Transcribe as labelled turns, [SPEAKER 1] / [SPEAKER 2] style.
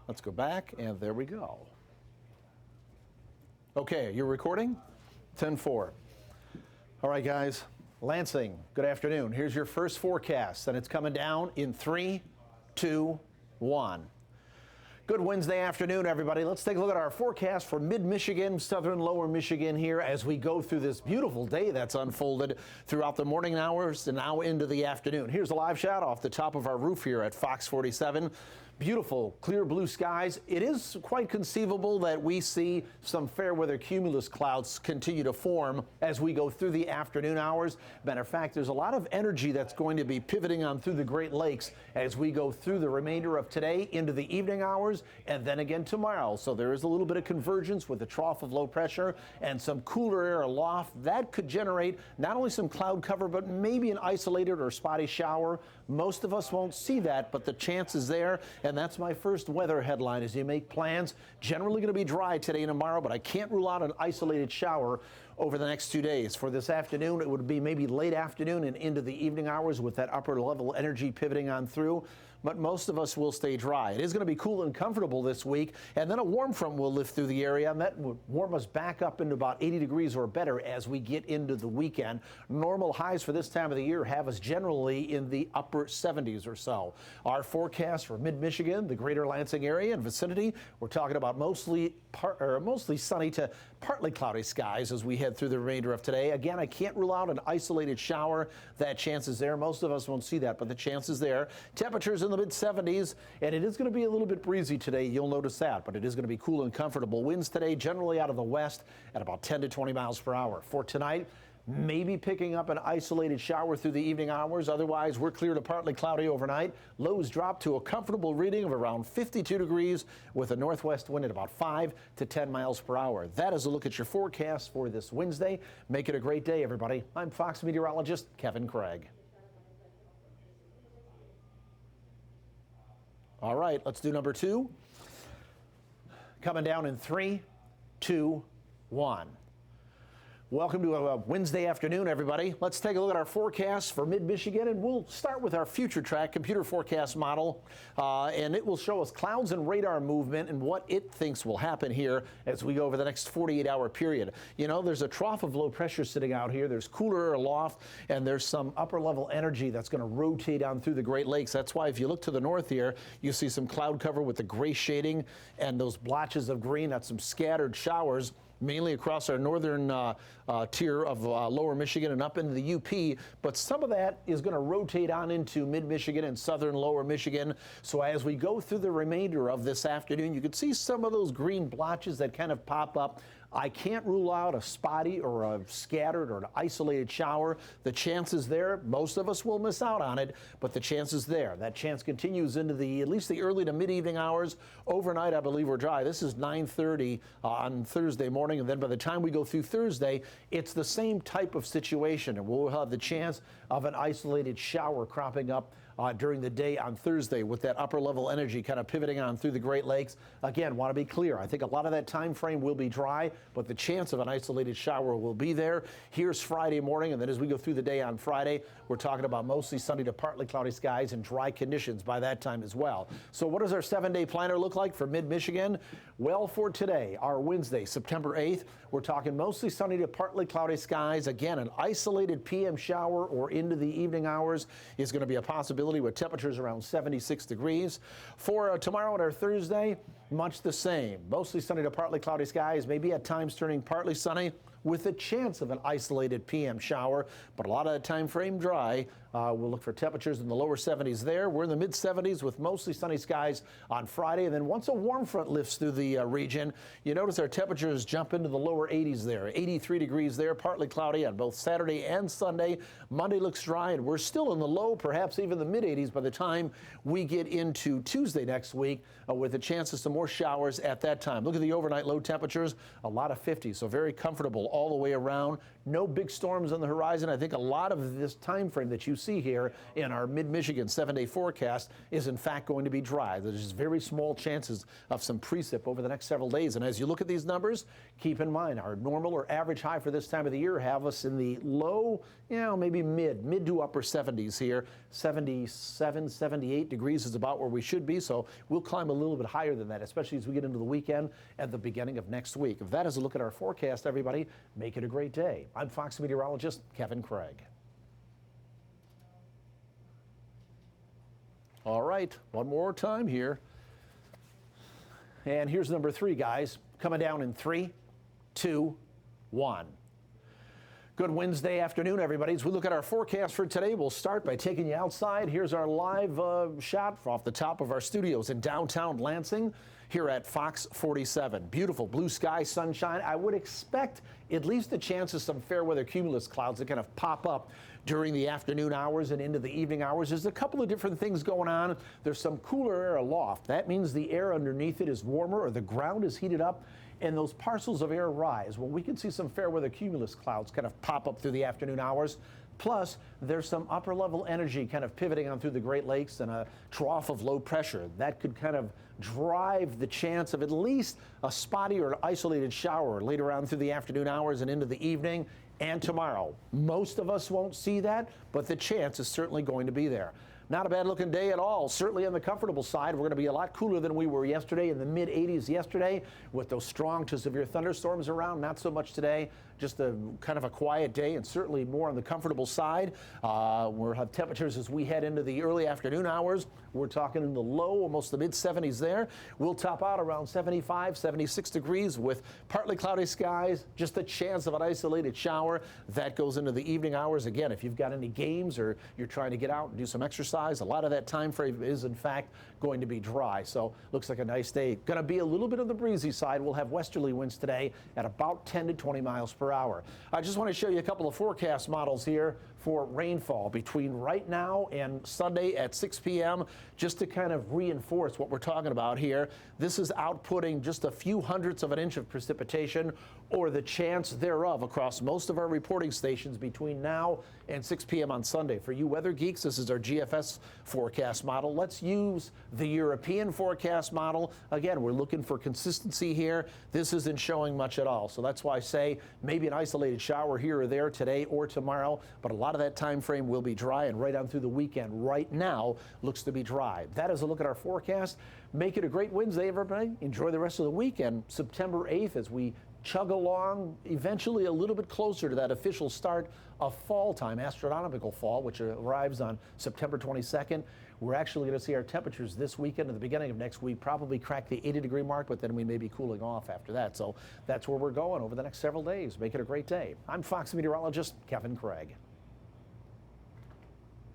[SPEAKER 1] Let's go back, and there we go. Okay, you're recording? 10-4. All right, guys. Lansing, good afternoon. Here's your first forecast, and it's coming down in 3, 2, 1. Good Wednesday afternoon, everybody. Let's take a look at our forecast for mid-Michigan, southern lower Michigan here as we go through this beautiful day that's unfolded throughout the morning hours and now into the afternoon. Here's a live shot off the top of our roof here at Fox 47. Beautiful, clear blue skies. It is quite conceivable that we see some fair weather cumulus clouds continue to form as we go through the afternoon hours. Matter of fact, there's a lot of energy that's going to be pivoting on through the Great Lakes as we go through the remainder of today into the evening hours and then again tomorrow. So there is a little bit of convergence with a trough of low pressure and some cooler air aloft. That could generate not only some cloud cover, but maybe an isolated or spotty shower. Most of us won't see that, but the chance is there. And that's my first weather headline as you make plans. Generally going to be dry today and tomorrow, but I can't rule out an isolated shower over the next 2 days. For this afternoon, it would be maybe late afternoon and into the evening hours with that upper level energy pivoting on through. But most of us will stay dry. It is going to be cool and comfortable this week, and then a warm front will lift through the area, and that would warm us back up into about 80 degrees or better as we get into the weekend. Normal highs for this time of the year have us generally in the upper 70s or so. Our forecast for mid-Michigan, the greater Lansing area and vicinity, we're talking about mostly sunny to partly cloudy skies as we head through the remainder of today. Again, I can't rule out an isolated shower. That chance is there. Most of us won't see that, but the chance is there. Temperatures in the mid-70s, and it is going to be a little bit breezy today. You'll notice that, but it is going to be cool and comfortable. Winds today generally out of the west at about 10 to 20 miles per hour. For tonight, maybe picking up an isolated shower through the evening hours. Otherwise, we're clear to partly cloudy overnight. Lows drop to a comfortable reading of around 52 degrees with a northwest wind at about 5 to 10 miles per hour. That is a look at your forecast for this Wednesday. Make it a great day, everybody. I'm Fox meteorologist Kevin Craig. All right, let's do number 2. Coming down in 3, 2, 1. Welcome to a Wednesday afternoon, everybody. Let's take a look at our forecast for mid-Michigan, and we'll start with our future track computer forecast model, and it will show us clouds and radar movement and what it thinks will happen here as we go over the next 48-hour period. You know, there's a trough of low pressure sitting out here. There's cooler air aloft, and there's some upper-level energy that's going to rotate on through the Great Lakes. That's why if you look to the north here, you see some cloud cover with the gray shading and those blotches of green. That's some scattered showers, mainly across our northern tier of lower Michigan and up into the UP, but some of that is going to rotate on into mid-Michigan and southern lower Michigan. So as we go through the remainder of this afternoon, you can see some of those green blotches that kind of pop up. I can't rule out a spotty or a scattered or an isolated shower. The chance is there. Most of us will miss out on it, but the chance is there. That chance continues into at least the early to mid-evening hours. Overnight, I believe we're dry. This is 9:30 on Thursday morning, and then by the time we go through Thursday, it's the same type of situation, and we'll have the chance of an isolated shower cropping up during the day on Thursday with that upper level energy kind of pivoting on through the Great Lakes. Again, want to be clear. I think a lot of that time frame will be dry, but the chance of an isolated shower will be there. Here's Friday morning, and then as we go through the day on Friday, we're talking about mostly sunny to partly cloudy skies and dry conditions by that time as well. So what does our 7-day planner look like for mid-Michigan? Well, for today, our Wednesday, September 8th, we're talking mostly sunny to partly cloudy skies. Again, an isolated PM shower or into the evening hours is going to be a possibility with temperatures around 76 degrees. For tomorrow and our Thursday, much the same. Mostly sunny to partly cloudy skies, maybe at times turning partly sunny with a chance of an isolated PM shower, but a lot of the time frame dry. We'll look for temperatures in the lower 70s there. We're in the mid-70s with mostly sunny skies on Friday, and then once a warm front lifts through the region, you notice our temperatures jump into the lower 80s there. 83 degrees there, partly cloudy on both Saturday and Sunday. Monday looks dry, and we're still in the low, perhaps even the mid-80s by the time we get into Tuesday next week, with a chance of some more showers at that time. Look at the overnight low temperatures, a lot of 50s, so very comfortable all the way around. No big storms on the horizon. I think a lot of this time frame that you see here in our mid-Michigan 7-day forecast is in fact going to be dry. There's very small chances of some precip over the next several days. And as you look at these numbers, keep in mind our normal or average high for this time of the year have us in the low, maybe mid to upper 70s here. 77, 78 degrees is about where we should be. So we'll climb a little bit higher than that, especially as we get into the weekend at the beginning of next week. If that is a look at our forecast, everybody, make it a great day. I'm Fox meteorologist Kevin Craig. All right, one more time here. And here's number 3, guys. Coming down in 3, 2, 1. Good Wednesday afternoon, everybody. As we look at our forecast for today, we'll start by taking you outside. Here's our live shot off the top of our studios in downtown Lansing here at Fox 47. Beautiful blue sky, sunshine. I would expect at least a chance of some fair weather cumulus clouds that kind of pop up during the afternoon hours and into the evening hours. There's a couple of different things going on. There's some cooler air aloft. That means the air underneath it is warmer or the ground is heated up and those parcels of air rise. Well, we can see some fair weather cumulus clouds kind of pop up through the afternoon hours. Plus, there's some upper level energy kind of pivoting on through the Great Lakes and a trough of low pressure. That could kind of drive the chance of at least a spotty or isolated shower later on through the afternoon hours and into the evening and tomorrow. Most of us won't see that, but the chance is certainly going to be there. Not a bad looking day at all. Certainly on the comfortable side, we're going to be a lot cooler than we were yesterday, in the mid 80s yesterday with those strong to severe thunderstorms around. Not so much today, just a kind of a quiet day and certainly more on the comfortable side. We'll have temperatures as we head into the early afternoon hours. We're talking in the low, almost the mid 70s there. We'll top out around 75, 76 degrees with partly cloudy skies, just a chance of an isolated shower. That goes into the evening hours. Again, if you've got any games or you're trying to get out and do some exercise, a lot of that time frame is in fact going to be dry. So looks like a nice day. Going to be a little bit on the breezy side. We'll have westerly winds today at about 10 to 20 miles per hour. I just want to show you a couple of forecast models here for rainfall between right now and Sunday at 6 p.m. just to kind of reinforce what we're talking about here. This is outputting just a few hundredths of an inch of precipitation or the chance thereof across most of our reporting stations between now and 6 p.m. on Sunday. For you weather geeks, this is our GFS forecast model. Let's use the European forecast model. Again, we're looking for consistency here. This isn't showing much at all. So that's why I say maybe an isolated shower here or there today or tomorrow, but a lot of that time frame will be dry and right on through the weekend right now looks to be dry. That is a look at our forecast. Make it a great Wednesday, everybody. Enjoy the rest of the weekend. September 8th as we chug along, eventually a little bit closer to that official start of fall time, astronomical fall, which arrives on September 22nd. We're actually going to see our temperatures this weekend at the beginning of next week probably crack the 80-degree mark, but then we may be cooling off after that. So that's where we're going over the next several days. Make it a great day. I'm Fox meteorologist Kevin Craig.